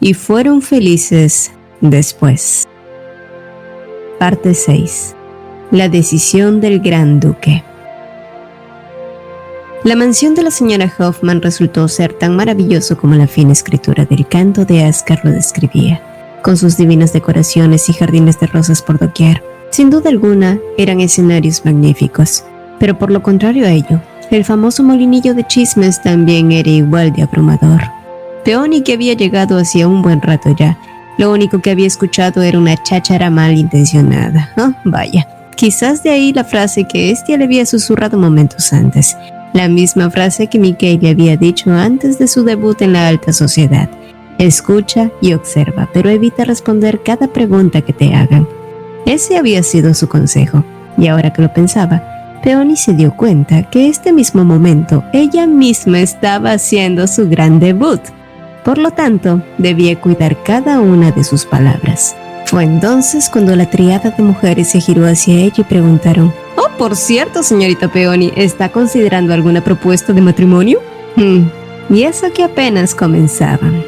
y fueron felices después. Parte 6. La decisión del Gran Duque. La mansión de la señora Hoffman resultó ser tan maravilloso como la fina escritura del canto de Ascar lo describía, con sus divinas decoraciones y jardines de rosas por doquier. Sin duda alguna, eran escenarios magníficos, pero por lo contrario a ello, el famoso molinillo de chismes también era igual de abrumador. Peony, que había llegado hacía un buen rato ya, lo único que había escuchado era una cháchara malintencionada. Vaya, quizás de ahí la frase que Estia le había susurrado momentos antes, la misma frase que Mickey le había dicho antes de su debut en la alta sociedad. Escucha y observa, pero evita responder cada pregunta que te hagan. Ese había sido su consejo, y ahora que lo pensaba, Peony se dio cuenta que este mismo momento ella misma estaba haciendo su gran debut. Por lo tanto, debía cuidar cada una de sus palabras. Fue entonces cuando la triada de mujeres se giró hacia ella y preguntaron: «Oh, por cierto, señorita Peony, ¿está considerando alguna propuesta de matrimonio?» Y eso que apenas comenzaban.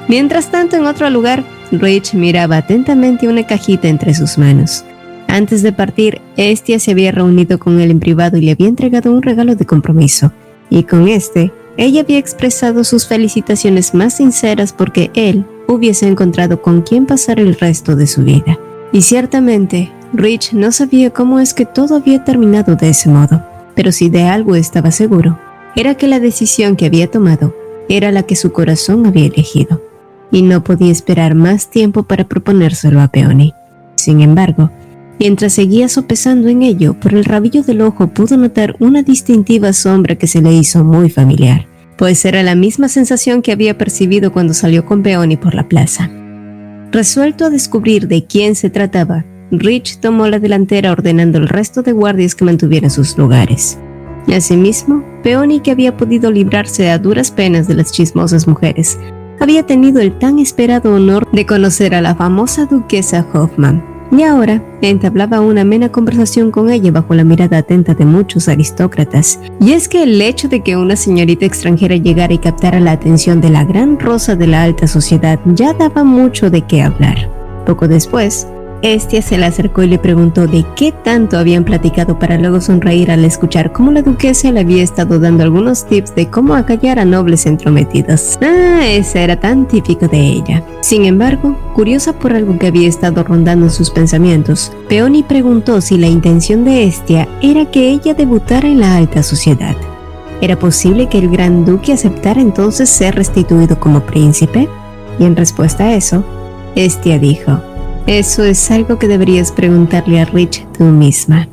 Mientras tanto, en otro lugar, Rich miraba atentamente una cajita entre sus manos. Antes de partir, Estia se había reunido con él en privado y le había entregado un regalo de compromiso. Y con ella había expresado sus felicitaciones más sinceras porque él hubiese encontrado con quien pasar el resto de su vida. Y ciertamente, Rich no sabía cómo es que todo había terminado de ese modo, pero si de algo estaba seguro, era que la decisión que había tomado era la que su corazón había elegido, y no podía esperar más tiempo para proponérselo a Peony. Sin embargo, mientras seguía sopesando en ello, por el rabillo del ojo pudo notar una distintiva sombra que se le hizo muy familiar, pues era la misma sensación que había percibido cuando salió con Peony por la plaza. Resuelto a descubrir de quién se trataba, Rich tomó la delantera ordenando al resto de guardias que mantuvieran sus lugares. Asimismo, Peony, que había podido librarse a duras penas de las chismosas mujeres, había tenido el tan esperado honor de conocer a la famosa duquesa Hoffman, y ahora entablaba una amena conversación con ella bajo la mirada atenta de muchos aristócratas. Y es que el hecho de que una señorita extranjera llegara y captara la atención de la gran rosa de la alta sociedad ya daba mucho de qué hablar. Poco después, Estia se le acercó y le preguntó de qué tanto habían platicado, para luego sonreír al escuchar cómo la duquesa le había estado dando algunos tips de cómo acallar a nobles entrometidos. Ese era tan típico de ella. Sin embargo, curiosa por algo que había estado rondando en sus pensamientos, Peony preguntó si la intención de Estia era que ella debutara en la alta sociedad. ¿Era posible que el gran duque aceptara entonces ser restituido como príncipe? Y en respuesta a eso, Estia dijo: «Eso es algo que deberías preguntarle a Rich tú misma».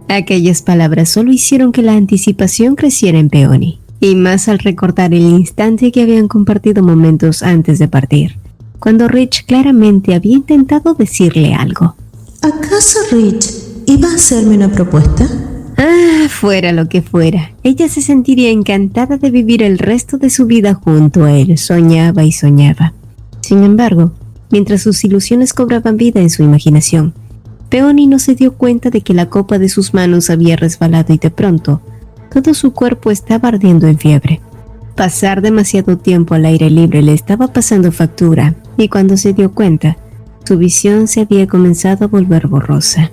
Aquellas palabras solo hicieron que la anticipación creciera en Peony, y más al recordar el instante que habían compartido momentos antes de partir, cuando Rich claramente había intentado decirle algo. ¿Acaso Rich iba a hacerme una propuesta? Fuera lo que fuera, ella se sentiría encantada de vivir el resto de su vida junto a él. Soñaba y soñaba. Sin embargo, mientras sus ilusiones cobraban vida en su imaginación, Peony no se dio cuenta de que la copa de sus manos había resbalado y de pronto, todo su cuerpo estaba ardiendo en fiebre. Pasar demasiado tiempo al aire libre le estaba pasando factura, y cuando se dio cuenta, su visión se había comenzado a volver borrosa.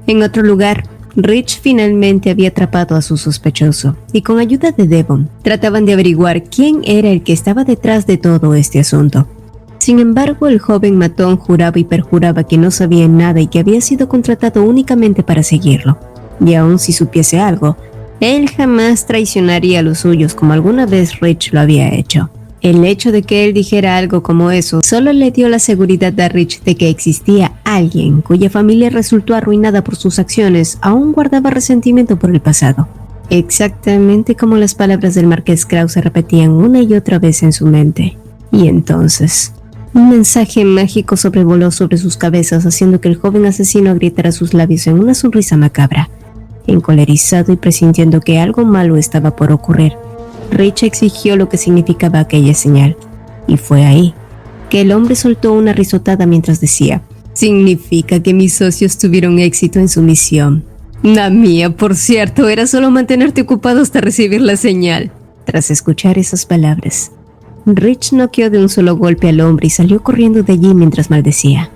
En otro lugar, Rich finalmente había atrapado a su sospechoso, y con ayuda de Devon, trataban de averiguar quién era el que estaba detrás de todo este asunto. Sin embargo, el joven matón juraba y perjuraba que no sabía nada y que había sido contratado únicamente para seguirlo. Y aun si supiese algo, él jamás traicionaría a los suyos como alguna vez Rich lo había hecho. El hecho de que él dijera algo como eso solo le dio la seguridad a Rich de que existía alguien cuya familia resultó arruinada por sus acciones. Aún guardaba resentimiento por el pasado, exactamente como las palabras del marqués Krause se repetían una y otra vez en su mente. Y entonces, un mensaje mágico sobrevoló sobre sus cabezas, haciendo que el joven asesino agrietara sus labios en una sonrisa macabra. Encolerizado y presintiendo que algo malo estaba por ocurrir, Rich exigió lo que significaba aquella señal, y fue ahí que el hombre soltó una risotada mientras decía: «Significa que mis socios tuvieron éxito en su misión. La mía, por cierto, era solo mantenerte ocupado hasta recibir la señal». Tras escuchar esas palabras, Rich noqueó de un solo golpe al hombre y salió corriendo de allí mientras maldecía.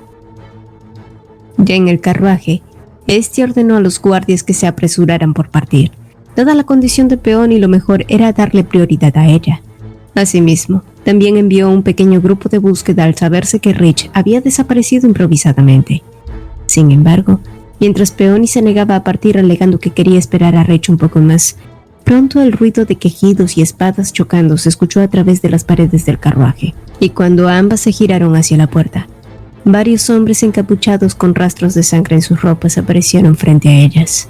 Ya en el carruaje, este ordenó a los guardias que se apresuraran por partir. Dada la condición de Peony, lo mejor era darle prioridad a ella. Asimismo, también envió un pequeño grupo de búsqueda al saberse que Rich había desaparecido improvisadamente. Sin embargo, mientras Peony se negaba a partir alegando que quería esperar a Rich un poco más, pronto el ruido de quejidos y espadas chocando se escuchó a través de las paredes del carruaje, y cuando ambas se giraron hacia la puerta, varios hombres encapuchados con rastros de sangre en sus ropas aparecieron frente a ellas.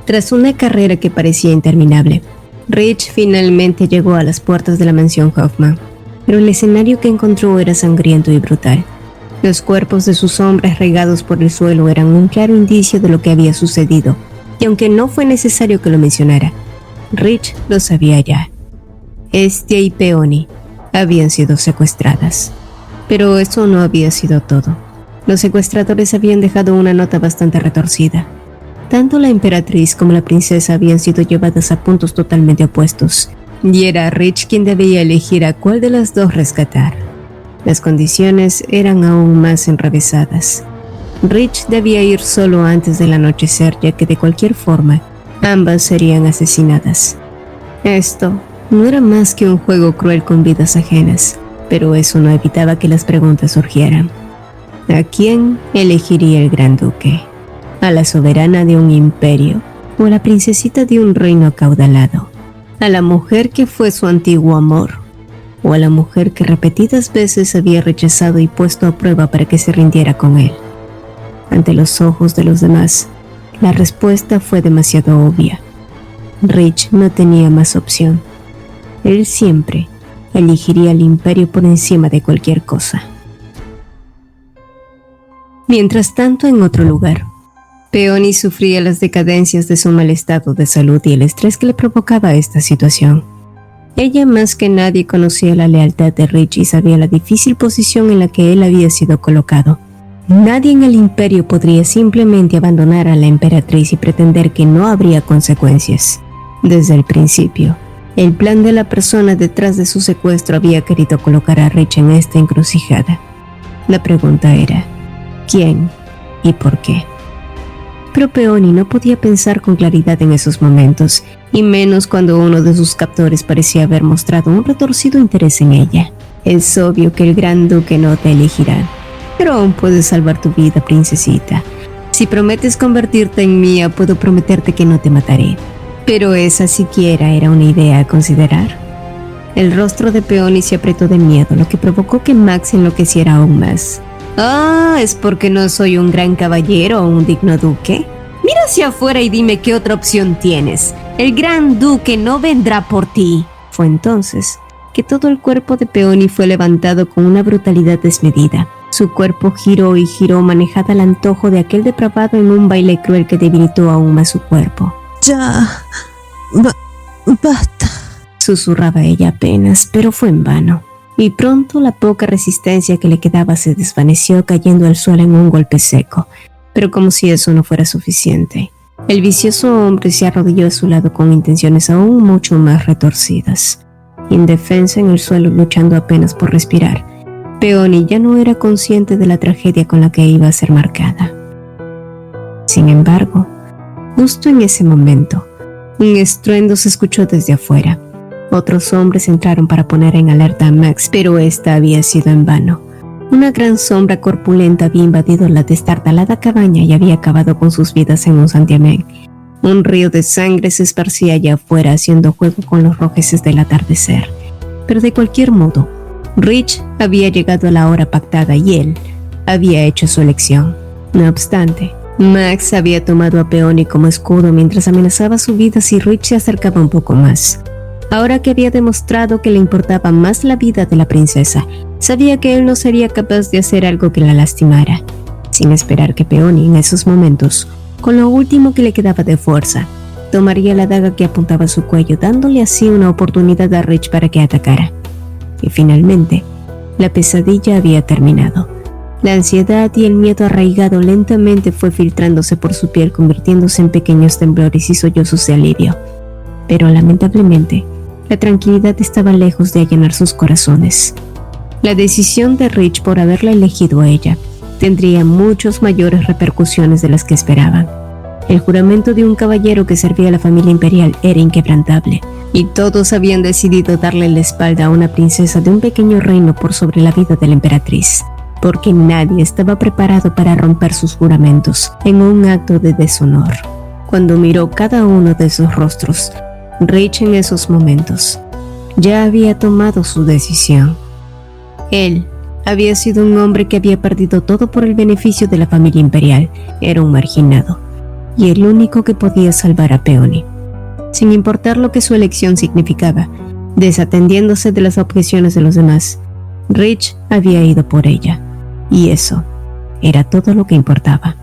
Tras una carrera que parecía interminable, Rich finalmente llegó a las puertas de la mansión Hoffman, pero el escenario que encontró era sangriento y brutal. Los cuerpos de sus hombres regados por el suelo eran un claro indicio de lo que había sucedido, y aunque no fue necesario que lo mencionara, Rich lo sabía ya. Estia y Peony habían sido secuestradas. Pero eso no había sido todo. Los secuestradores habían dejado una nota bastante retorcida. Tanto la emperatriz como la princesa habían sido llevadas a puntos totalmente opuestos, y era Rich quien debía elegir a cuál de las dos rescatar. Las condiciones eran aún más enrevesadas. Rich debía ir solo antes del anochecer, ya que de cualquier forma, ambas serían asesinadas. Esto no era más que un juego cruel con vidas ajenas, pero eso no evitaba que las preguntas surgieran. ¿A quién elegiría el Gran Duque? ¿A la soberana de un imperio o a la princesita de un reino acaudalado? ¿A la mujer que fue su antiguo amor o a la mujer que repetidas veces había rechazado y puesto a prueba para que se rindiera con él? Ante los ojos de los demás, la respuesta fue demasiado obvia. Rich no tenía más opción. Él siempre elegiría al imperio por encima de cualquier cosa. Mientras tanto, en otro lugar, Peony sufría las decadencias de su mal estado de salud y el estrés que le provocaba esta situación. Ella más que nadie conocía la lealtad de Rich y sabía la difícil posición en la que él había sido colocado. Nadie en el imperio podría simplemente abandonar a la emperatriz y pretender que no habría consecuencias. Desde el principio, el plan de la persona detrás de su secuestro había querido colocar a Rich en esta encrucijada. La pregunta era, ¿quién y por qué? Pero Peony no podía pensar con claridad en esos momentos, y menos cuando uno de sus captores parecía haber mostrado un retorcido interés en ella. Es obvio que el Gran Duque no te elegirá, pero aún puedes salvar tu vida, princesita. Si prometes convertirte en mía, puedo prometerte que no te mataré. Pero esa siquiera era una idea a considerar. El rostro de Peony se apretó de miedo, lo que provocó que Max enloqueciera aún más. Ah, ¿es porque no soy un gran caballero o un digno duque? Mira hacia afuera y dime qué otra opción tienes. El Gran Duque no vendrá por ti. Fue entonces que todo el cuerpo de Peony fue levantado con una brutalidad desmedida. Su cuerpo giró y giró, manejada al antojo de aquel depravado en un baile cruel que debilitó aún más su cuerpo. Ya, basta, susurraba ella apenas, pero fue en vano. Y pronto la poca resistencia que le quedaba se desvaneció cayendo al suelo en un golpe seco. Pero como si eso no fuera suficiente, el vicioso hombre se arrodilló a su lado con intenciones aún mucho más retorcidas. Indefensa en el suelo, luchando apenas por respirar, Peony ya no era consciente de la tragedia con la que iba a ser marcada. Sin embargo, justo en ese momento, un estruendo se escuchó desde afuera. Otros hombres entraron para poner en alerta a Max, pero esta había sido en vano. Una gran sombra corpulenta había invadido la destartalada cabaña y había acabado con sus vidas en un santiamén. Un río de sangre se esparcía allá afuera, haciendo juego con los rojeces del atardecer. Pero de cualquier modo, Rich había llegado a la hora pactada y él había hecho su elección. No obstante, Max había tomado a Peony como escudo mientras amenazaba su vida si Rich se acercaba un poco más. Ahora que había demostrado que le importaba más la vida de la princesa, sabía que él no sería capaz de hacer algo que la lastimara. Sin esperar que Peony en esos momentos, con lo último que le quedaba de fuerza, tomaría la daga que apuntaba a su cuello, dándole así una oportunidad a Rich para que atacara. Y finalmente, la pesadilla había terminado. La ansiedad y el miedo arraigado lentamente fue filtrándose por su piel, convirtiéndose en pequeños temblores y sollozos de alivio. Pero lamentablemente, la tranquilidad estaba lejos de allanar sus corazones. La decisión de Rich por haberla elegido a ella tendría muchas mayores repercusiones de las que esperaban. El juramento de un caballero que servía a la familia imperial era inquebrantable, y todos habían decidido darle la espalda a una princesa de un pequeño reino por sobre la vida de la emperatriz, porque nadie estaba preparado para romper sus juramentos en un acto de deshonor. Cuando miró cada uno de sus rostros, Rich en esos momentos ya había tomado su decisión. Él había sido un hombre que había perdido todo por el beneficio de la familia imperial. Era un marginado, y el único que podía salvar a Peony. Sin importar lo que su elección significaba, desatendiéndose de las objeciones de los demás, Rich había ido por ella, y eso era todo lo que importaba.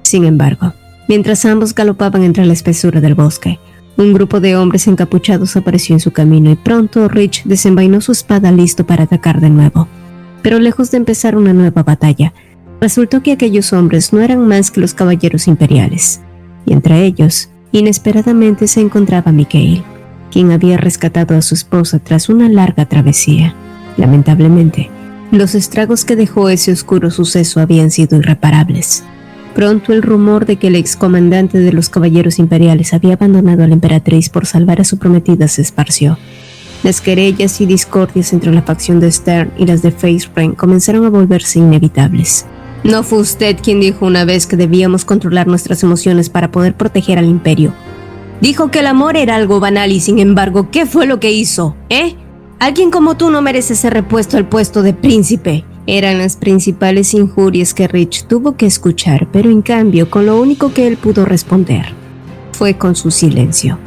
Sin embargo, mientras ambos galopaban entre la espesura del bosque, un grupo de hombres encapuchados apareció en su camino y pronto Rich desenvainó su espada listo para atacar de nuevo. Pero lejos de empezar una nueva batalla, resultó que aquellos hombres no eran más que los caballeros imperiales, y entre ellos, inesperadamente se encontraba Mikhail, quien había rescatado a su esposa tras una larga travesía. Lamentablemente, los estragos que dejó ese oscuro suceso habían sido irreparables. Pronto el rumor de que el excomandante de los caballeros imperiales había abandonado a la emperatriz por salvar a su prometida se esparció. Las querellas y discordias entre la facción de Stern y las de Faceframe comenzaron a volverse inevitables. ¿No fue usted quien dijo una vez que debíamos controlar nuestras emociones para poder proteger al imperio? Dijo que el amor era algo banal y sin embargo, ¿qué fue lo que hizo? Alguien como tú no merece ser repuesto al puesto de príncipe. Eran las principales injurias que Rich tuvo que escuchar, pero en cambio, con lo único que él pudo responder fue con su silencio.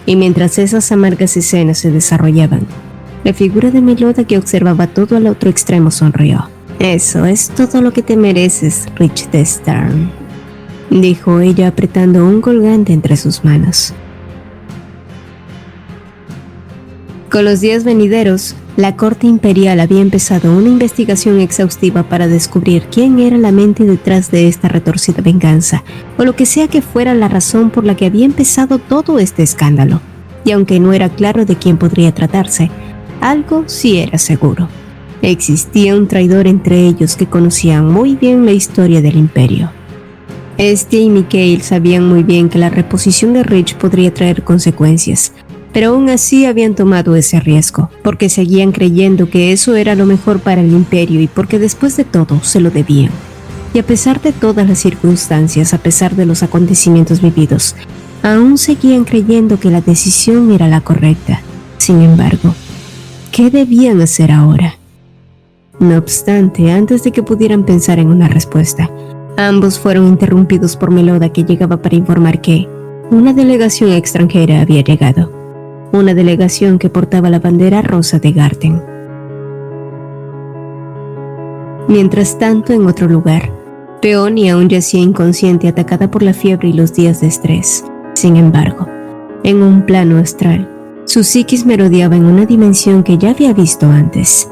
Y mientras esas amargas escenas se desarrollaban, la figura de Meloda, que observaba todo al otro extremo, sonrió. «Eso es todo lo que te mereces, Rich de Stern», dijo ella apretando un colgante entre sus manos. Con los días venideros, la corte imperial había empezado una investigación exhaustiva para descubrir quién era la mente detrás de esta retorcida venganza, o lo que sea que fuera la razón por la que había empezado todo este escándalo. Y aunque no era claro de quién podría tratarse, algo sí era seguro. Existía un traidor entre ellos que conocían muy bien la historia del imperio. Estia y Mikhail sabían muy bien que la reposición de Rich podría traer consecuencias, pero aún así habían tomado ese riesgo, porque seguían creyendo que eso era lo mejor para el imperio y porque después de todo se lo debían. Y a pesar de todas las circunstancias, a pesar de los acontecimientos vividos, aún seguían creyendo que la decisión era la correcta. Sin embargo, ¿qué debían hacer ahora? No obstante, antes de que pudieran pensar en una respuesta, ambos fueron interrumpidos por Meloda, que llegaba para informar que una delegación extranjera había llegado. Una delegación que portaba la bandera rosa de Garten. Mientras tanto, en otro lugar, Peony aún yacía inconsciente, atacada por la fiebre y los días de estrés. Sin embargo, en un plano astral, su psiquis merodeaba en una dimensión que ya había visto antes.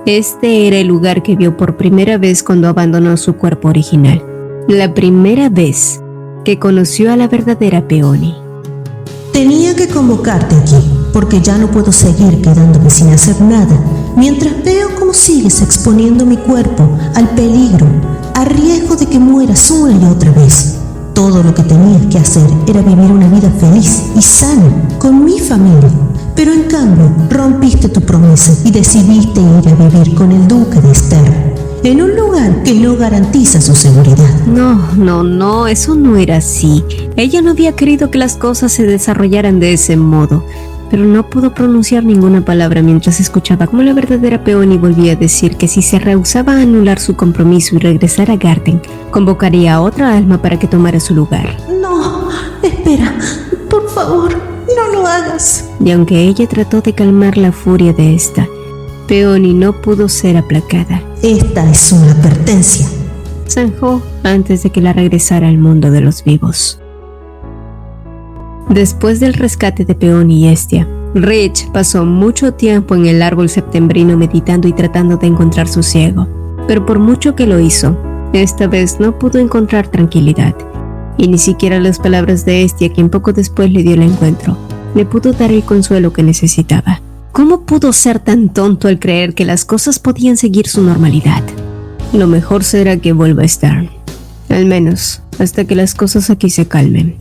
Este era el lugar que vio por primera vez cuando abandonó su cuerpo original. La primera vez que conoció a la verdadera Peony. Tenía que convocarte aquí, porque ya no puedo seguir quedándome sin hacer nada, mientras veo cómo sigues exponiendo mi cuerpo al peligro, a riesgo de que mueras una y otra vez. Todo lo que tenías que hacer era vivir una vida feliz y sana con mi familia, pero en cambio rompiste tu promesa y decidiste ir a vivir con el duque de Stern, en un lugar que no garantiza su seguridad. No, eso no era así. Ella no había querido que las cosas se desarrollaran de ese modo, pero no pudo pronunciar ninguna palabra mientras escuchaba cómo la verdadera Peony volvía a decir que si se rehusaba a anular su compromiso y regresar a Garten, convocaría a otra alma para que tomara su lugar. No, espera, por favor, no lo hagas. Y aunque ella trató de calmar la furia de esta, Peony no pudo ser aplacada. Esta es una advertencia, zanjó antes de que la regresara al mundo de los vivos. Después del rescate de Peony y Estia, Rich pasó mucho tiempo en el árbol septembrino meditando y tratando de encontrar sosiego. Pero por mucho que lo hizo, esta vez no pudo encontrar tranquilidad. Y ni siquiera las palabras de Estia, quien poco después le dio el encuentro, le pudo dar el consuelo que necesitaba. ¿Cómo pudo ser tan tonto al creer que las cosas podían seguir su normalidad? Lo mejor será que vuelva a estar, al menos hasta que las cosas aquí se calmen.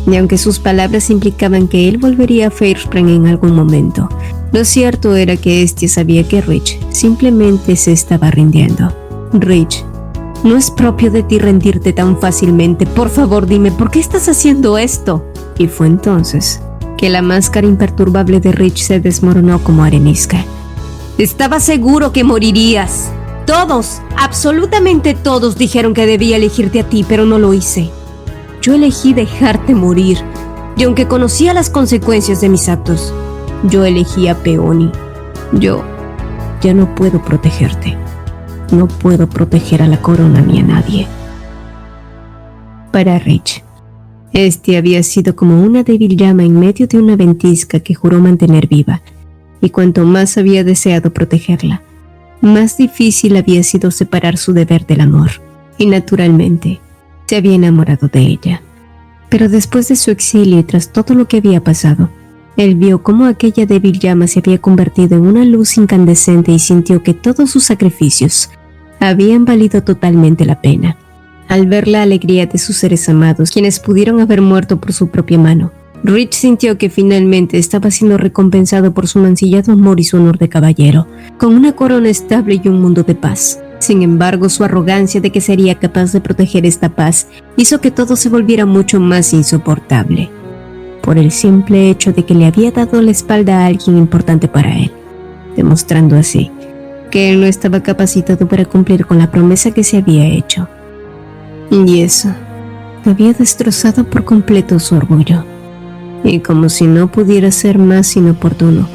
Y aunque sus palabras implicaban que él volvería a Fairspring en algún momento, lo cierto era que Estia sabía que Rich simplemente se estaba rindiendo. Rich, no es propio de ti rendirte tan fácilmente. Por favor, dime, ¿por qué estás haciendo esto? Y fue entonces que la máscara imperturbable de Rich se desmoronó como arenisca. Estaba seguro que morirías. Todos, absolutamente todos dijeron que debía elegirte a ti, pero no lo hice. Yo elegí dejarte morir, y aunque conocía las consecuencias de mis actos, yo elegí a Peony. Yo ya no puedo protegerte. No puedo proteger a la corona ni a nadie. Para Rich, este había sido como una débil llama en medio de una ventisca que juró mantener viva, y cuanto más había deseado protegerla, más difícil había sido separar su deber del amor, y naturalmente, se había enamorado de ella. Pero después de su exilio y tras todo lo que había pasado, él vio cómo aquella débil llama se había convertido en una luz incandescente y sintió que todos sus sacrificios habían valido totalmente la pena. Al ver la alegría de sus seres amados, quienes pudieron haber muerto por su propia mano, Rich sintió que finalmente estaba siendo recompensado por su mancillado amor y su honor de caballero, con una corona estable y un mundo de paz. Sin embargo, su arrogancia de que sería capaz de proteger esta paz hizo que todo se volviera mucho más insoportable, por el simple hecho de que le había dado la espalda a alguien importante para él, demostrando así que él no estaba capacitado para cumplir con la promesa que se había hecho. Y eso había destrozado por completo su orgullo. Y como si no pudiera ser más inoportuno,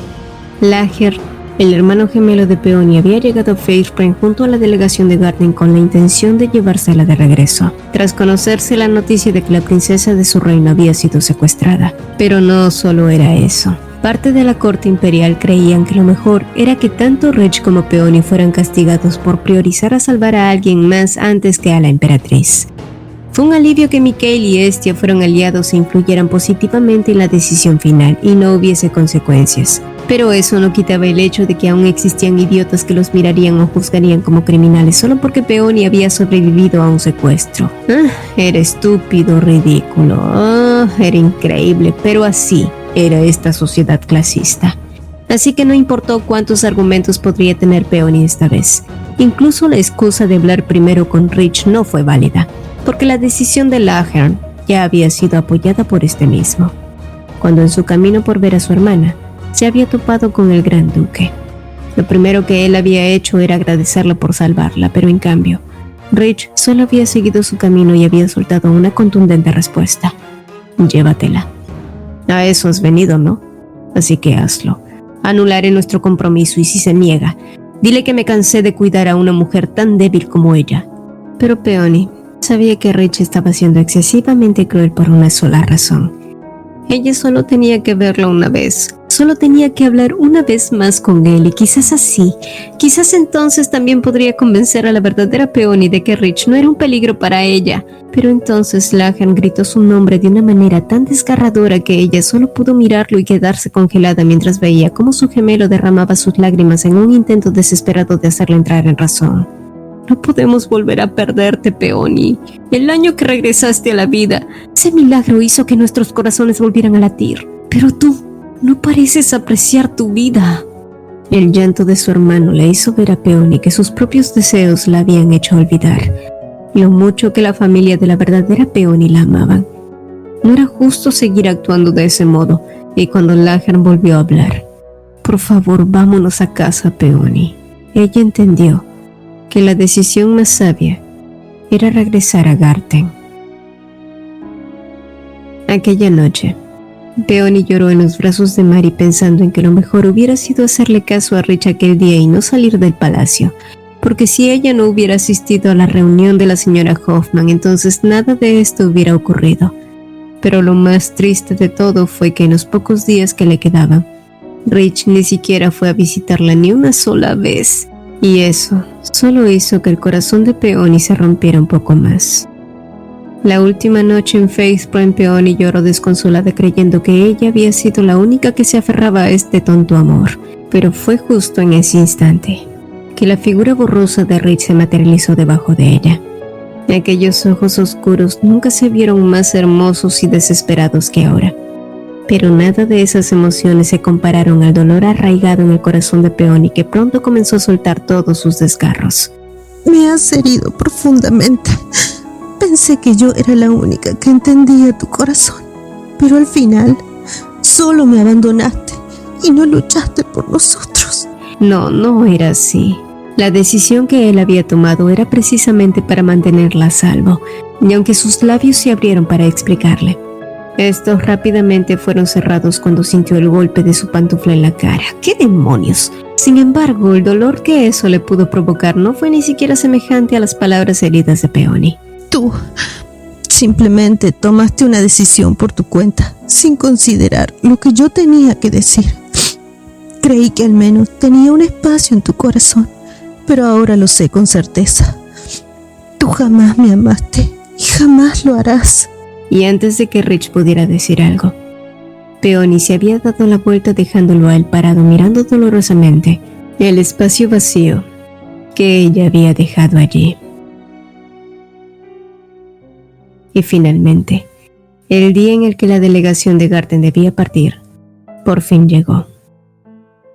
Lager, el hermano gemelo de Peony, había llegado a Fairspring junto a la delegación de Garden con la intención de llevársela de regreso, tras conocerse la noticia de que la princesa de su reino había sido secuestrada. Pero no solo era eso. Parte de la corte imperial creían que lo mejor era que tanto Rich como Peony fueran castigados por priorizar a salvar a alguien más antes que a la emperatriz. Fue un alivio que Mikael y Estia fueron aliados e influyeran positivamente en la decisión final y no hubiese consecuencias. Pero eso no quitaba el hecho de que aún existían idiotas que los mirarían o juzgarían como criminales solo porque Peony había sobrevivido a un secuestro. Era estúpido, ridículo, era increíble, pero así era esta sociedad clasista. Así que no importó cuántos argumentos podría tener Peony esta vez. Incluso la excusa de hablar primero con Rich no fue válida, porque la decisión de Lahern ya había sido apoyada por este mismo, cuando en su camino por ver a su hermana, se había topado con el Gran Duque. Lo primero que él había hecho era agradecerle por salvarla, pero en cambio, Rich solo había seguido su camino y había soltado una contundente respuesta: llévatela. A eso has venido, ¿no? Así que hazlo. Anularé nuestro compromiso y si se niega, dile que me cansé de cuidar a una mujer tan débil como ella. Pero Peony sabía que Rich estaba siendo excesivamente cruel por una sola razón. Ella solo tenía que verlo una vez, solo tenía que hablar una vez más con él y quizás así, quizás entonces también podría convencer a la verdadera Peony de que Rich no era un peligro para ella. Pero entonces Lahern gritó su nombre de una manera tan desgarradora que ella solo pudo mirarlo y quedarse congelada mientras veía cómo su gemelo derramaba sus lágrimas en un intento desesperado de hacerle entrar en razón. No podemos volver a perderte, Peony. El año que regresaste a la vida, ese milagro hizo que nuestros corazones volvieran a latir. Pero tú no pareces apreciar tu vida. El llanto de su hermano le hizo ver a Peony que sus propios deseos la habían hecho olvidar lo mucho que la familia de la verdadera Peony la amaban. No era justo seguir actuando de ese modo, y cuando Lahern volvió a hablar: por favor, vámonos a casa, Peony. Ella entendió que la decisión más sabia era regresar a Garten. Aquella noche, Peony lloró en los brazos de Mary pensando en que lo mejor hubiera sido hacerle caso a Rich aquel día y no salir del palacio, porque si ella no hubiera asistido a la reunión de la señora Hoffman, entonces nada de esto hubiera ocurrido. Pero lo más triste de todo fue que en los pocos días que le quedaban, Rich ni siquiera fue a visitarla ni una sola vez. Y eso solo hizo que el corazón de Peony se rompiera un poco más. La última noche en Facepoint, Peony lloró desconsolada creyendo que ella había sido la única que se aferraba a este tonto amor. Pero fue justo en ese instante que la figura borrosa de Rich se materializó debajo de ella. Aquellos ojos oscuros nunca se vieron más hermosos y desesperados que ahora. Pero nada de esas emociones se compararon al dolor arraigado en el corazón de Peony, que pronto comenzó a soltar todos sus desgarros. Me has herido profundamente. Pensé que yo era la única que entendía tu corazón, pero al final solo me abandonaste y no luchaste por nosotros. No era así. La decisión que él había tomado era precisamente para mantenerla a salvo, y aunque sus labios se abrieron para explicarle, estos rápidamente fueron cerrados cuando sintió el golpe de su pantufla en la cara. ¡Qué demonios! Sin embargo, el dolor que eso le pudo provocar no fue ni siquiera semejante a las palabras heridas de Peony. Tú simplemente tomaste una decisión por tu cuenta, sin considerar lo que yo tenía que decir. Creí que al menos tenía un espacio en tu corazón, pero ahora lo sé con certeza. Tú jamás me amaste y jamás lo harás. Y antes de que Rich pudiera decir algo, Peony se había dado la vuelta dejándolo a él parado mirando dolorosamente el espacio vacío que ella había dejado allí. Y finalmente, el día en el que la delegación de Garten debía partir, por fin llegó.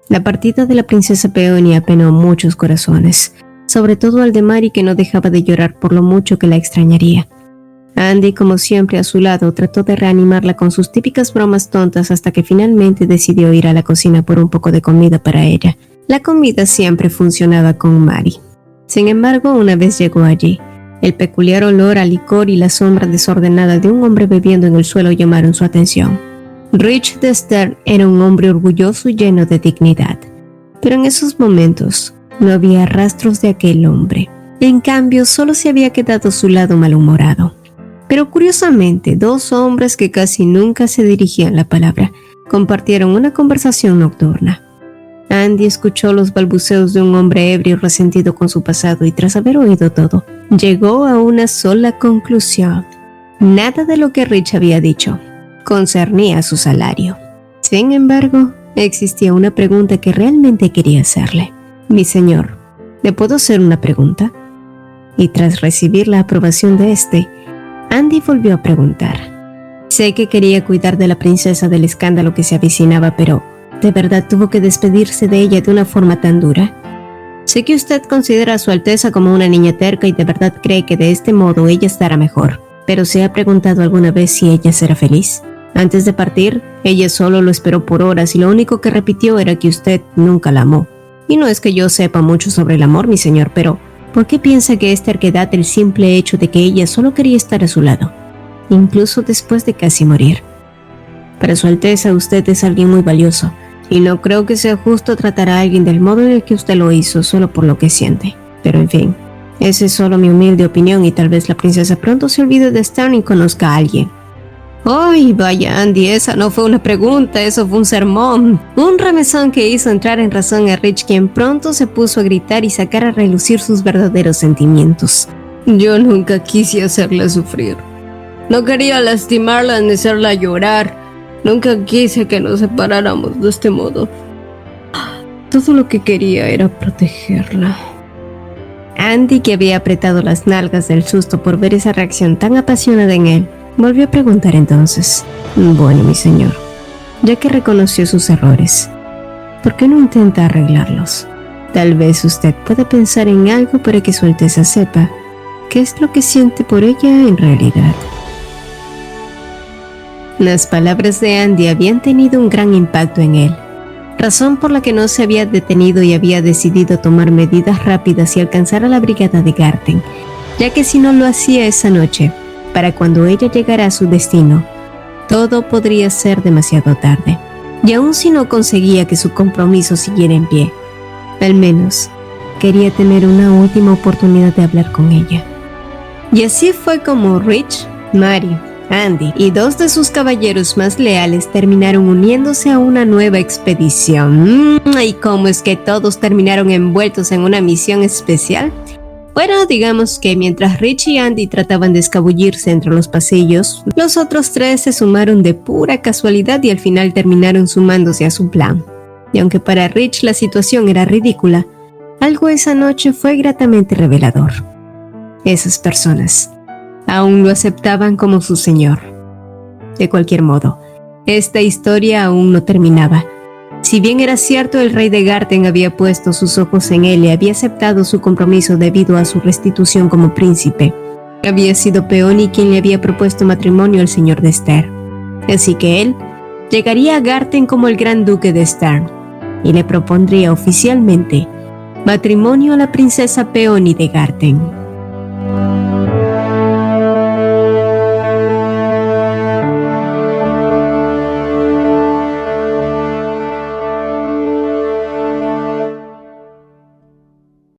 La partida de la princesa Peony apenó muchos corazones, sobre todo al de Mari, que no dejaba de llorar por lo mucho que la extrañaría. Andy, como siempre a su lado, trató de reanimarla con sus típicas bromas tontas hasta que finalmente decidió ir a la cocina por un poco de comida para ella. La comida siempre funcionaba con Mari. Sin embargo, una vez llegó allí, el peculiar olor a licor y la sombra desordenada de un hombre bebiendo en el suelo llamaron su atención. Rich de Stern era un hombre orgulloso y lleno de dignidad, pero en esos momentos no había rastros de aquel hombre. En cambio, solo se había quedado su lado malhumorado. Pero curiosamente, dos hombres que casi nunca se dirigían la palabra compartieron una conversación nocturna. Andy escuchó los balbuceos de un hombre ebrio resentido con su pasado y, tras haber oído todo, llegó a una sola conclusión. Nada de lo que Rich había dicho concernía a su salario. Sin embargo, existía una pregunta que realmente quería hacerle. Mi señor, ¿le puedo hacer una pregunta? Y tras recibir la aprobación de Andy volvió a preguntar. Sé que quería cuidar de la princesa del escándalo que se avecinaba, pero ¿de verdad tuvo que despedirse de ella de una forma tan dura? Sé que usted considera a su Alteza como una niña terca y de verdad cree que de este modo ella estará mejor, pero ¿se ha preguntado alguna vez si ella será feliz? Antes de partir, ella solo lo esperó por horas y lo único que repitió era que usted nunca la amó. Y no es que yo sepa mucho sobre el amor, mi señor, pero ¿por qué piensa que es terquedad el simple hecho de que ella solo quería estar a su lado, incluso después de casi morir? Para su Alteza, usted es alguien muy valioso, y no creo que sea justo tratar a alguien del modo en el que usted lo hizo solo por lo que siente. Pero en fin, esa es solo mi humilde opinión y tal vez la princesa pronto se olvide de Stern y conozca a alguien. ¡Ay, vaya Andy! Esa no fue una pregunta, eso fue un sermón. Un remesón que hizo entrar en razón a Rich, quien pronto se puso a gritar y sacar a relucir sus verdaderos sentimientos. Yo nunca quise hacerla sufrir. No quería lastimarla ni hacerla llorar. Nunca quise que nos separáramos de este modo. Todo lo que quería era protegerla. Andy, que había apretado las nalgas del susto por ver esa reacción tan apasionada en él, volvió a preguntar entonces. Bueno, mi señor, ya que reconoció sus errores, ¿por qué no intenta arreglarlos? Tal vez usted pueda pensar en algo para que su Alteza sepa qué es lo que siente por ella en realidad. Las palabras de Andy habían tenido un gran impacto en él, razón por la que no se había detenido y había decidido tomar medidas rápidas y alcanzar a la brigada de Garten, ya que si no lo hacía esa noche, para cuando ella llegara a su destino, todo podría ser demasiado tarde. Y aun si no conseguía que su compromiso siguiera en pie, al menos quería tener una última oportunidad de hablar con ella. Y así fue como Rich, Mari, Andy y dos de sus caballeros más leales terminaron uniéndose a una nueva expedición. ¿Y cómo es que todos terminaron envueltos en una misión especial? Bueno, digamos que mientras Rich y Andy trataban de escabullirse entre los pasillos, los otros tres se sumaron de pura casualidad y al final terminaron sumándose a su plan. Y aunque para Rich la situación era ridícula, algo esa noche fue gratamente revelador. Esas personas aún lo aceptaban como su señor. De cualquier modo, esta historia aún no terminaba. Si bien era cierto, el rey de Garten había puesto sus ojos en él y había aceptado su compromiso debido a su restitución como príncipe, había sido Peony quien le había propuesto matrimonio al señor de Stern. Así que él llegaría a Garten como el gran duque de Stern y le propondría oficialmente matrimonio a la princesa Peony de Garten.